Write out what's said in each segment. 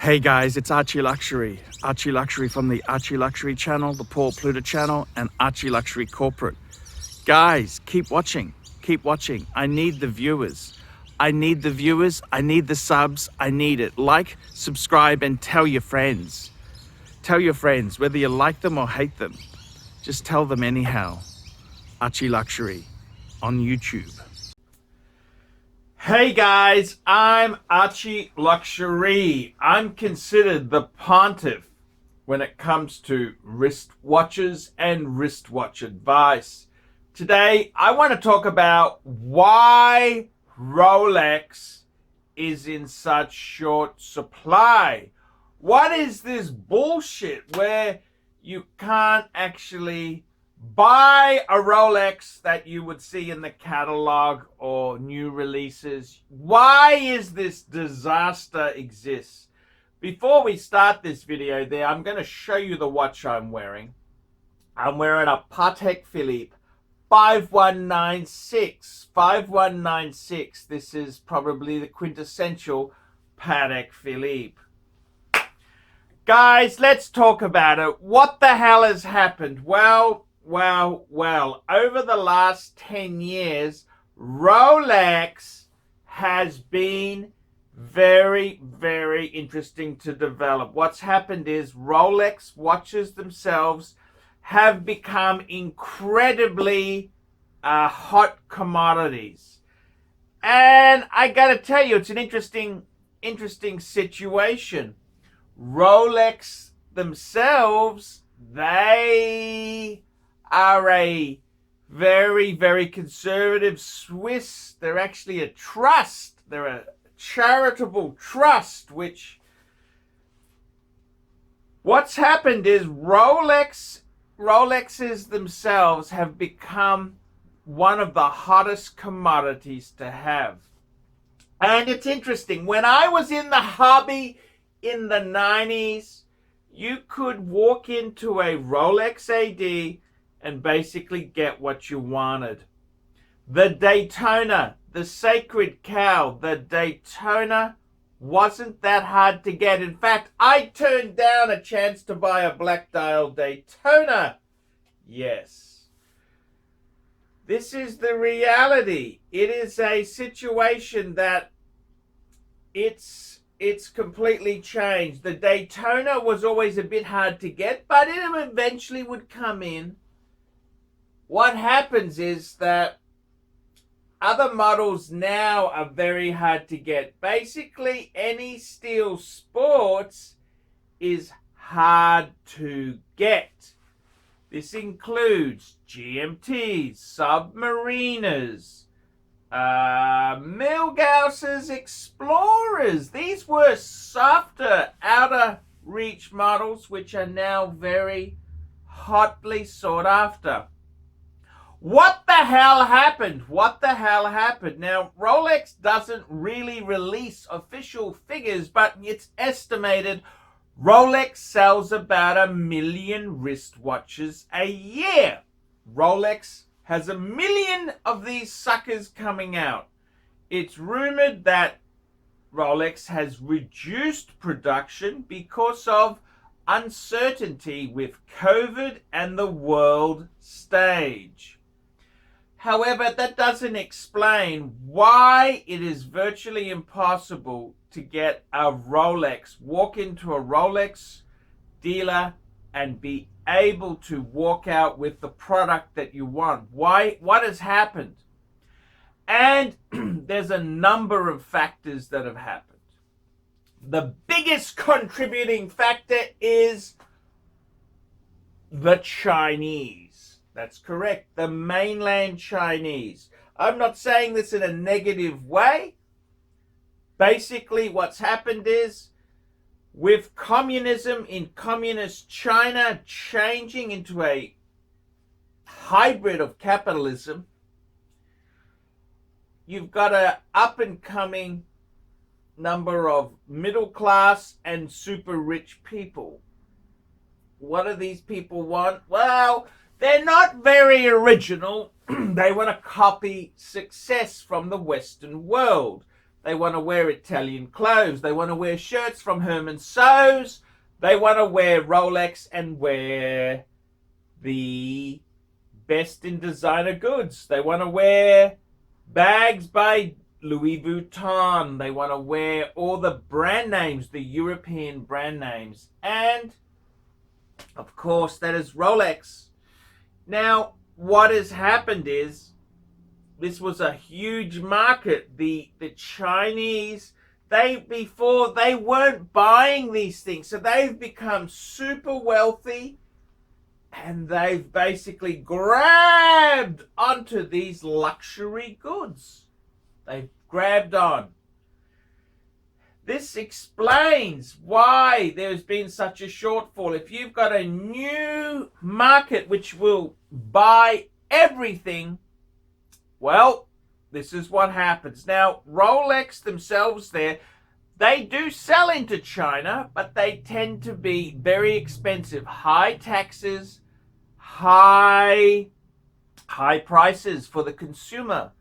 Hey guys, it's ArchieLuxury. ArchieLuxury from the ArchieLuxury channel, the Paul Pluta channel, and ArchieLuxury Corporate. Guys, keep watching. Keep watching. I need the viewers. I need the viewers. I need the subs. I need it. Like, subscribe, and tell your friends. Tell your friends, whether you like them or hate them. Just tell them anyhow. ArchieLuxury on YouTube. Hey guys, I'm ArchieLuxury. I'm considered the pontiff when it comes to wristwatches and wristwatch advice. Today, I want to talk about why Rolex is in such short supply. What is this bullshit where you can't actually buy a Rolex that you would see in the catalog or new releases? Why is this disaster exists? Before we start this video there, I'm going to show you the watch I'm wearing. I'm wearing a Patek Philippe 5196. 5196. This is probably the quintessential Patek Philippe. Guys, let's talk about it. What the hell has happened? Well, over the last 10 years, Rolex has been very, very interesting to develop. What's happened is Rolex watches themselves have become incredibly hot commodities. And I gotta tell you, it's an interesting situation. Rolex themselves, they are a very, very conservative Swiss. They're actually a trust. They're a charitable trust, which what's happened is Rolexes themselves have become one of the hottest commodities to have. And it's interesting. When I was in the hobby in the 90s, you could walk into a Rolex AD and basically get what you wanted. The Daytona, the sacred cow, the Daytona wasn't that hard to get. In fact, I turned down a chance to buy a black dial Daytona. Yes. This is the reality. It is a situation that it's completely changed. The Daytona was always a bit hard to get, but it eventually would come in. What happens is that other models now are very hard to get. Basically, any steel sports is hard to get. This includes GMTs, Submariners, Milgaus's Explorers. These were softer, outer reach models, which are now very hotly sought after. What the hell happened? What the hell happened? Now, Rolex doesn't really release official figures, but it's estimated Rolex sells about 1 million wristwatches a year. Rolex has 1 million of these suckers coming out. It's rumored that Rolex has reduced production because of uncertainty with COVID and the world stage. However, that doesn't explain why it is virtually impossible to get a Rolex, walk into a Rolex dealer and be able to walk out with the product that you want. Why? What has happened? And there's a number of factors that have happened. The biggest contributing factor is the Chinese. That's correct, the mainland Chinese. I'm not saying this in a negative way. Basically, what's happened is, with communism in communist China changing into a hybrid of capitalism, you've got an up-and-coming number of middle-class and super rich people. What do these people want? Well, they're not very original. They want to copy success from the Western world. They want to wear Italian clothes. They want to wear shirts from Herman Sews. They want to wear Rolex and wear the best in designer goods. They want to wear bags by Louis Vuitton. They want to wear all the brand names, the European brand names. And, of course, that is Rolex. Now, what has happened is, this was a huge market. The Chinese, before they weren't buying these things. So they've become super wealthy and they've basically grabbed onto these luxury goods. They've grabbed on. This explains why there's been such a shortfall. If you've got a new market which will buy everything, well, this is what happens. Now, Rolex themselves they do sell into China, but they tend to be very expensive. High taxes, high prices for the consumer.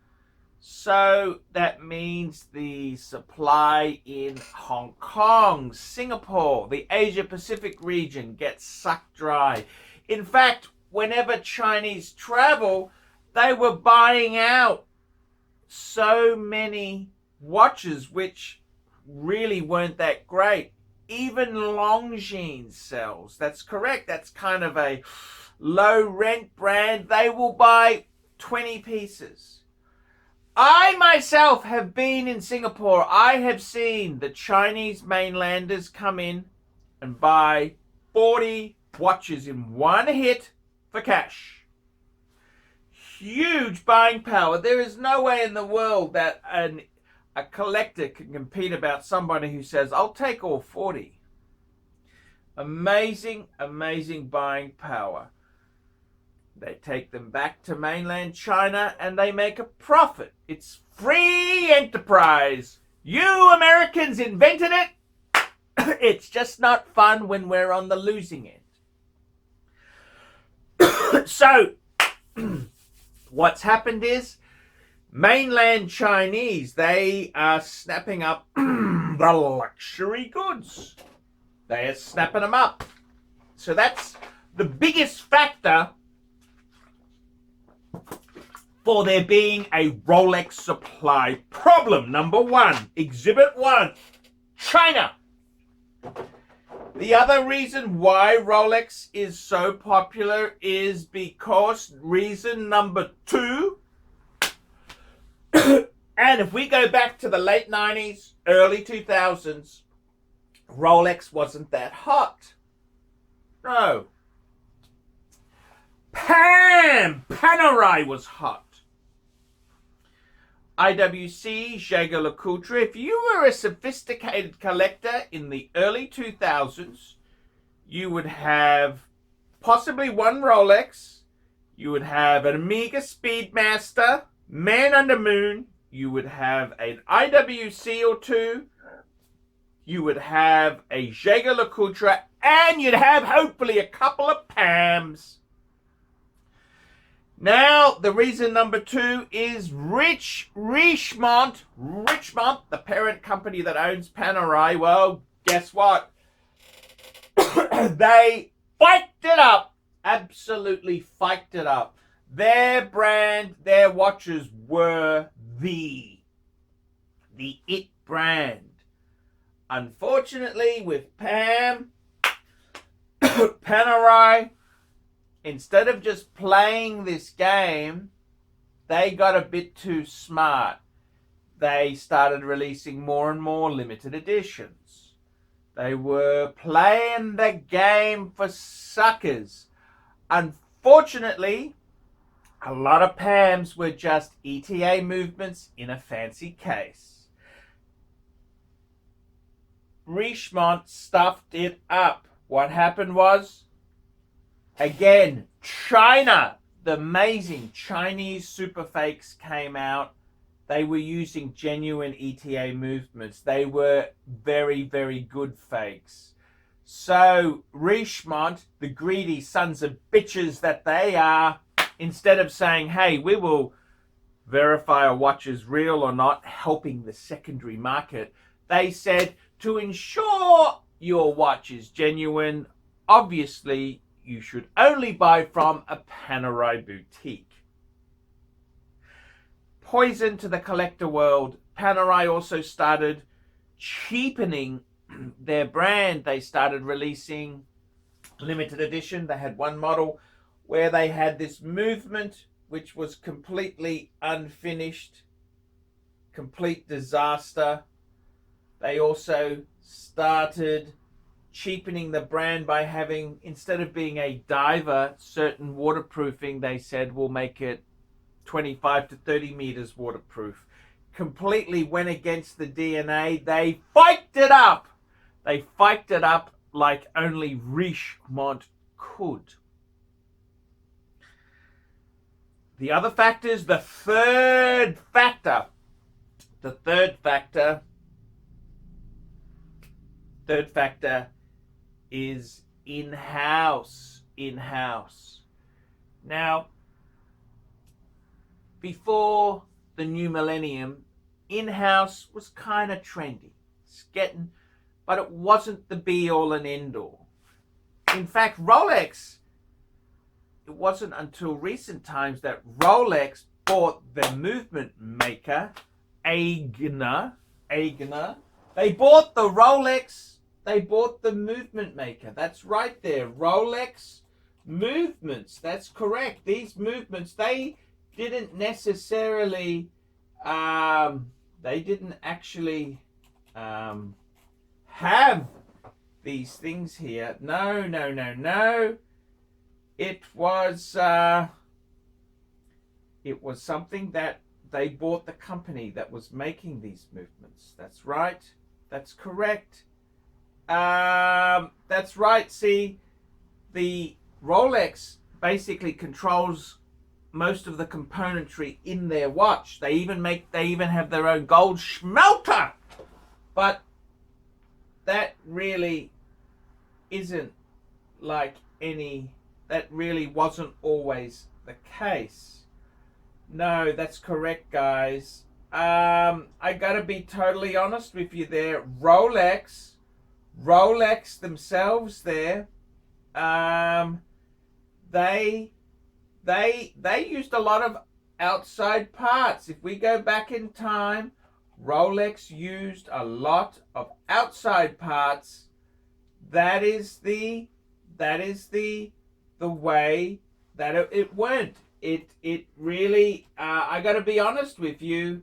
So that means the supply in Hong Kong, Singapore, the Asia Pacific region gets sucked dry. In fact, whenever Chinese travel, they were buying out so many watches which really weren't that great. Even Longines sells. That's correct. That's kind of a low rent brand. They will buy 20 pieces. I myself have been in Singapore. I have seen the Chinese mainlanders come in and buy 40 watches in one hit for cash. Huge buying power. There is no way in the world that a collector can compete about somebody who says, I'll take all 40. Amazing, amazing buying power. They take them back to mainland China and they make a profit. It's free enterprise. You Americans invented it. It's just not fun when we're on the losing end. So, what's happened is, mainland Chinese, they are snapping up the luxury goods. They are snapping them up. So that's the biggest factor for there being a Rolex supply problem. Number one, Exhibit 1, China. The other reason why Rolex is so popular is because reason number 2, and if we go back to the late 90s, early 2000s, Rolex wasn't that hot. No. Panerai was hot. IWC, ArchieLuxury. If you were a sophisticated collector in the early 2000s, you would have possibly one Rolex, you would have an Omega Speedmaster, Man on the Moon, you would have an IWC or two, you would have a ArchieLuxury, and you'd have hopefully a couple of PAMs. Now, the reason number 2 is Richemont, the parent company that owns Panerai. Well, guess what? They fiked it up. Absolutely fiked it up. Their brand, their watches were the it brand. Unfortunately, with Panerai, instead of just playing this game, they got a bit too smart. They started releasing more and more limited editions. They were playing the game for suckers. Unfortunately, a lot of PAMs were just ETA movements in a fancy case. Richemont stuffed it up. What happened was, again, China, the amazing Chinese super fakes came out. They were using genuine ETA movements. They were very, very good fakes. So Richemont, the greedy sons of bitches that they are, instead of saying, hey, we will verify a watch is real or not, helping the secondary market. They said to ensure your watch is genuine, obviously you should only buy from a Panerai boutique. Poison to the collector world. Panerai also started cheapening their brand. They started releasing limited edition. They had one model where they had this movement which was completely unfinished, complete disaster. They also started cheapening the brand by having, instead of being a diver, certain waterproofing. They said we'll make it 25 to 30 meters waterproof. Completely went against the DNA. They fiked it up. They fiked it up like only Richemont could. The other factors, the third factor is in-house. Now, before the new millennium, in-house was kind of trendy. It's getting, but it wasn't the be-all and end-all. In fact, Rolex, it wasn't until recent times that Rolex bought the movement maker, Aigner. They bought the Rolex, they bought the movement maker. That's right there, Rolex movements. That's correct. These movements, they didn't necessarily, they didn't actually have these things here. No. It was something that they bought the company that was making these movements. That's right. That's correct. That's right. See, the Rolex basically controls most of the componentry in their watch. They even have their own gold smelter. But that really isn't like any, that really wasn't always the case. No, that's correct, guys. I gotta be totally honest with you there. Rolex themselves there, they used a lot of outside parts. If we go back in time, Rolex used a lot of outside parts. That is the way that it went. It really, I gotta be honest with you,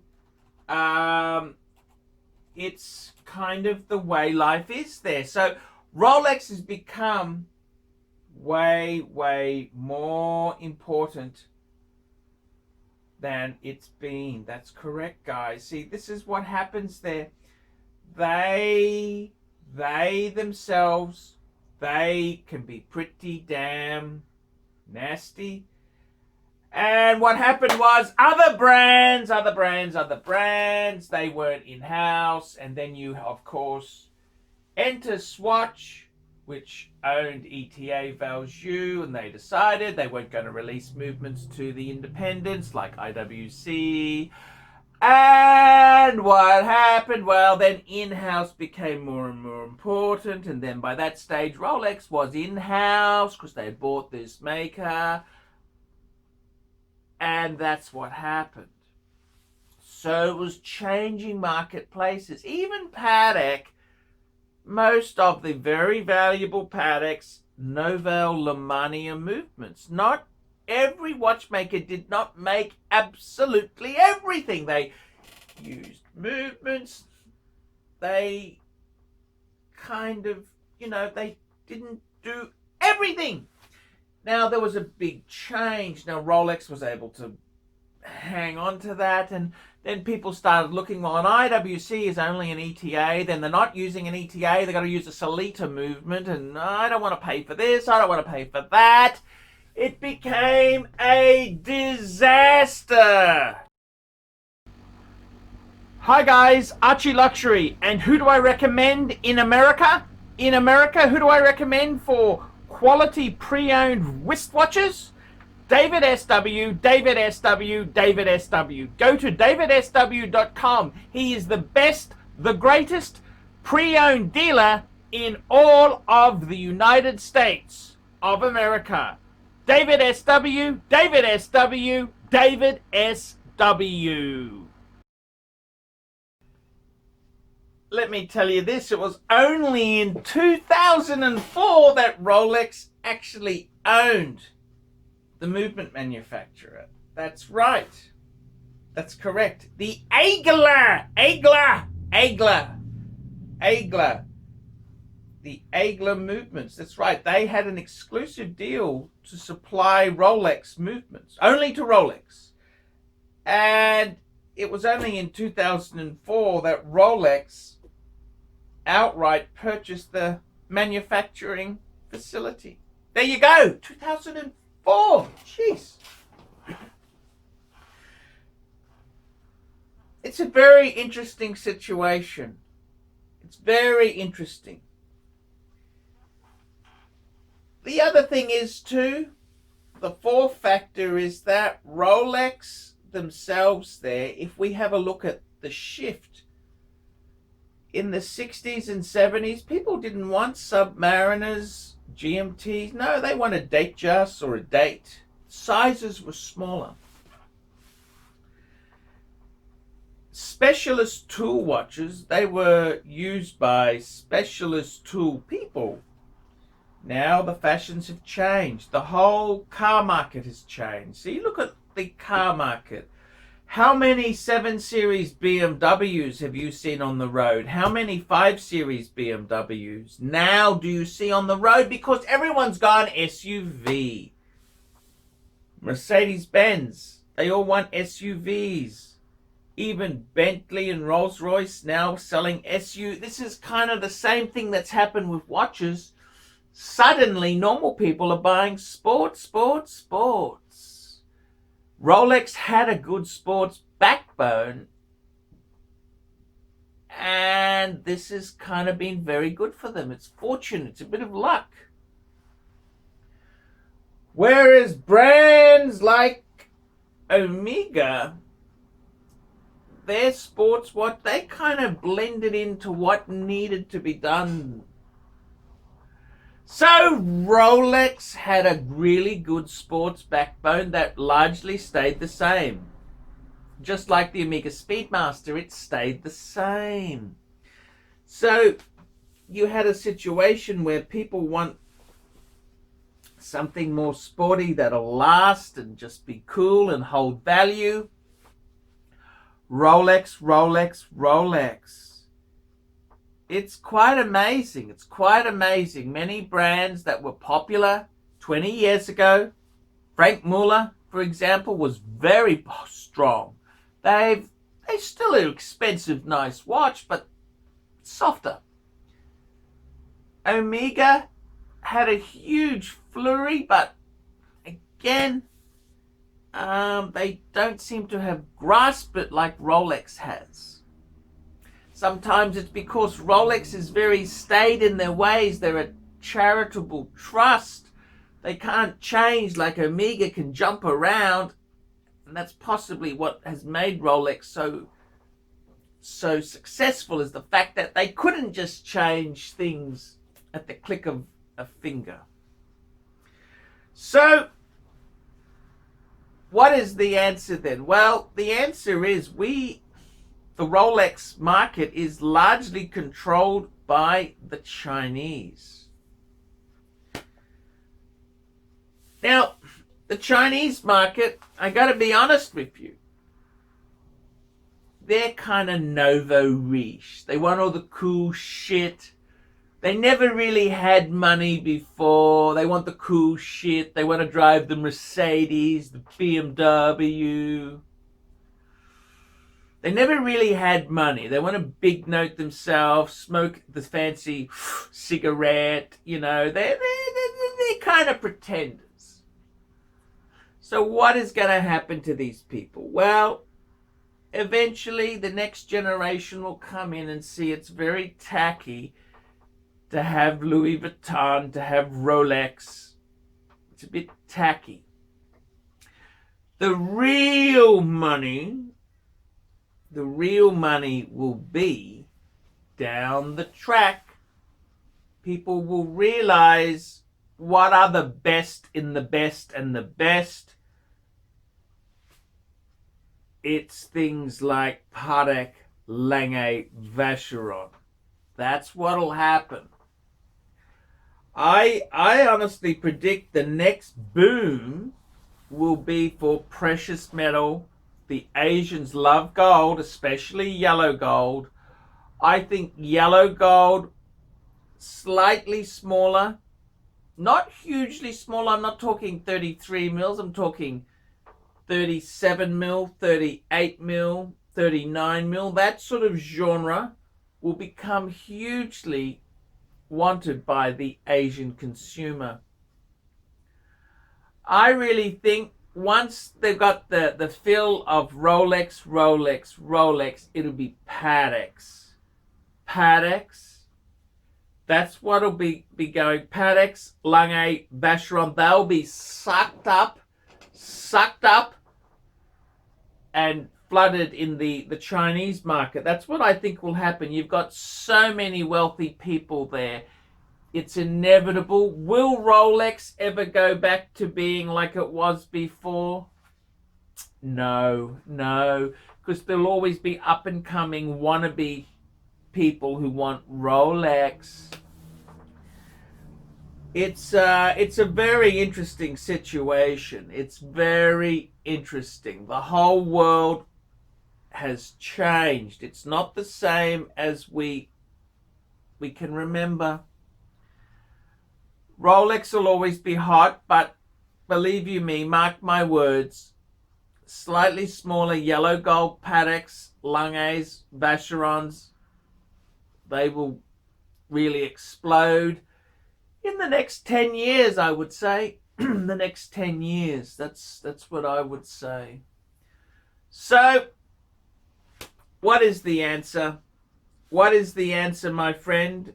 it's kind of the way life is there. So Rolex has become way more important than it's been. That's correct, guys. See, this is what happens there. They themselves, they can be pretty damn nasty. And what happened was other brands, they weren't in-house. And then you, of course, enter Swatch, which owned ETA Valjoux, and they decided they weren't going to release movements to the independents like IWC. And what happened? Well, then in-house became more and more important. And then by that stage, Rolex was in-house because they bought this maker. And that's what happened. So it was changing marketplaces. Even Patek, most of the very valuable Pateks, Nouvelle Lemania movements. Not every watchmaker did not make absolutely everything. They used movements. They kind of, they didn't do everything. Now, there was a big change. Now, Rolex was able to hang on to that, and then people started looking, well, an IWC is only an ETA, then they're not using an ETA, they've got to use a Solita movement, and I don't want to pay for this, I don't want to pay for that. It became a disaster. Hi guys, ArchieLuxury, and who do I recommend in America? In America, who do I recommend for quality pre-owned wristwatches? David SW, David SW, David SW. Go to davidsw.com. He is the best, the greatest pre-owned dealer in all of the United States of America. David SW, David SW, David SW. Let me tell you this, it was only in 2004 that Rolex actually owned the movement manufacturer. That's right. That's correct. The Agler. The Agler movements. That's right. They had an exclusive deal to supply Rolex movements, only to Rolex. And it was only in 2004 that Rolex outright purchased the manufacturing facility. There you go. 2004. Jeez. It's a very interesting situation. It's very interesting. The other thing is too, the fourth factor is that Rolex themselves there, if we have a look at the shift in the 60s and 70s, people didn't want Submariners, GMTs. No, they wanted Datejust or a date. Sizes were smaller. Specialist tool watches, they were used by specialist tool people. Now the fashions have changed. The whole car market has changed. So you look at the car market. How many 7 Series BMWs have you seen on the road? How many 5 Series BMWs now do you see on the road? Because everyone's gone SUV. Mercedes-Benz, they all want SUVs. Even Bentley and Rolls-Royce now selling SUVs. This is kind of the same thing that's happened with watches. Suddenly, normal people are buying sports. Rolex had a good sports backbone, and this has kind of been very good for them. It's fortune, it's a bit of luck. Whereas brands like Omega, their sports watch, they kind of blended into what needed to be done. So Rolex had a really good sports backbone that largely stayed the same. Just like the Omega Speedmaster, it stayed the same. So you had a situation where people want something more sporty that'll last and just be cool and hold value. Rolex. It's quite amazing. It's quite amazing. Many brands that were popular 20 years ago, Frank Muller, for example, was very strong. They still an expensive, nice watch, but softer. Omega had a huge flurry, but again, they don't seem to have grasped it like Rolex has. Sometimes it's because Rolex is very stayed in their ways. They're a charitable trust. They can't change like Omega can jump around. And that's possibly what has made Rolex so successful, is the fact that they couldn't just change things at the click of a finger. So, what is the answer then? Well, the answer is the Rolex market is largely controlled by the Chinese. Now, the Chinese market, I gotta be honest with you, they're kind of nouveau riche. They want all the cool shit. They never really had money before. They want the cool shit. They want to drive the Mercedes, the BMW. They never really had money. They want to big note themselves, smoke the fancy cigarette, you know. They're kind of pretenders. So what is going to happen to these people? Well, eventually the next generation will come in and see it's very tacky to have Louis Vuitton, to have Rolex. It's a bit tacky. The real money will be down the track. People will realize what are the best in the best and the best. It's things like Patek, Lange, Vacheron. That's what'll happen. I honestly predict the next boom will be for precious metal. The Asians love gold, especially yellow gold. I think yellow gold, slightly smaller, not hugely small. I'm not talking 33 mils. I'm talking 37 mil, 38 mil, 39 mil. That sort of genre will become hugely wanted by the Asian consumer. I really think once they've got the feel of Rolex, it'll be Pateks. That's what'll be going. Pateks, Lange, Vacheron, they'll be sucked up and flooded in the Chinese market. That's what I think will happen. You've got so many wealthy people there. It's inevitable. Will Rolex ever go back to being like it was before? No, because there'll always be up and coming wannabe people who want Rolex. It's a very interesting situation. It's very interesting. The whole world has changed. It's not the same as we can remember. Rolex will always be hot, but believe you me, mark my words, slightly smaller yellow gold Pateks, Langes, Vacherons, they will really explode in the next 10 years, I would say. The next 10 years, that's what I would say. So, what is the answer? What is the answer, my friend?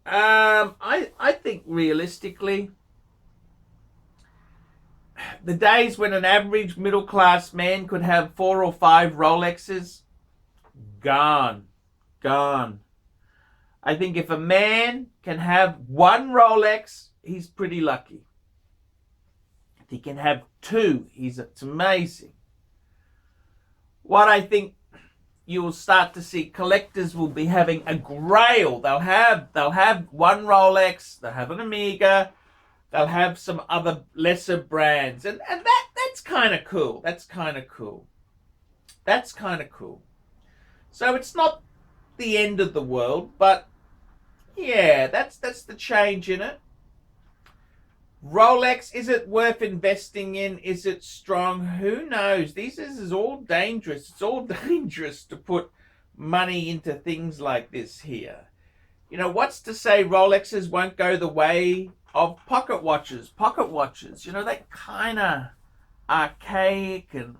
I think realistically, the days when an average middle class man could have 4 or 5 Rolexes, gone. I think if a man can have 1 Rolex, he's pretty lucky. If he can have 2, it's amazing. What I think you will start to see, collectors will be having a grail. They'll have 1 Rolex, they'll have an Omega, they'll have some other lesser brands, and that's kind of cool. That's kind of cool. So it's not the end of the world, but yeah, that's the change in it. Rolex, is it worth investing in? Is it strong? Who knows? This is all dangerous. It's all dangerous to put money into things like this here. You know, what's to say Rolexes won't go the way of pocket watches? You know, they're kind of archaic, and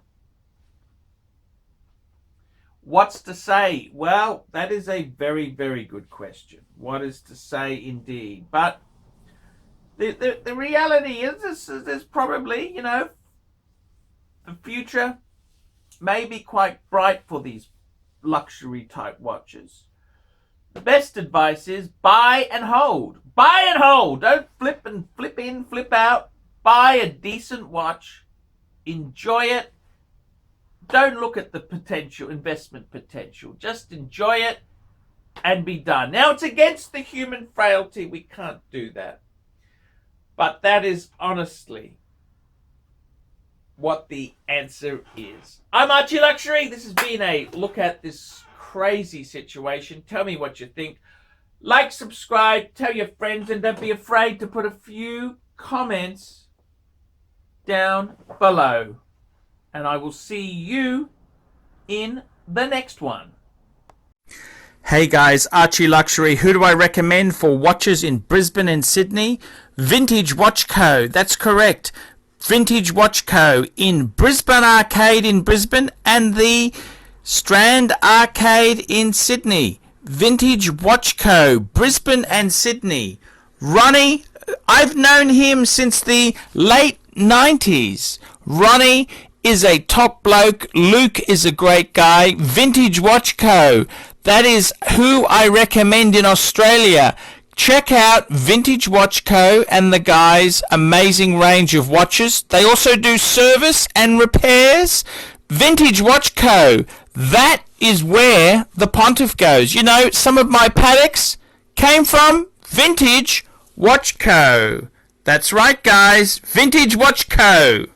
what's to say? Well, that is a very, very good question. What is to say indeed? But the reality is there's probably, you know, the future may be quite bright for these luxury type watches. The best advice is buy and hold. Buy and hold. Don't flip in, flip out. Buy a decent watch. Enjoy it. Don't look at the potential, investment potential. Just enjoy it and be done. Now, it's against the human frailty. We can't do that. But that is honestly what the answer is. I'm ArchieLuxury. This has been a look at this crazy situation. Tell me what you think. Like, subscribe, tell your friends, and don't be afraid to put a few comments down below. And I will see you in the next one. Hey guys, ArchieLuxury. Who do I recommend for watches in Brisbane and Sydney? Vintage Watch Co. That's correct. Vintage Watch Co. in Brisbane Arcade in Brisbane and the Strand Arcade in Sydney. Vintage Watch Co. Brisbane and Sydney. Ronnie, I've known him since the late 90s. Ronnie is a top bloke. Luke is a great guy. Vintage Watch Co. That is who I recommend in Australia. Check out Vintage Watch Co. and the guys' amazing range of watches. They also do service and repairs. Vintage Watch Co. That is where the Pontiff goes. You know, some of my Pateks came from Vintage Watch Co. That's right, guys. Vintage Watch Co.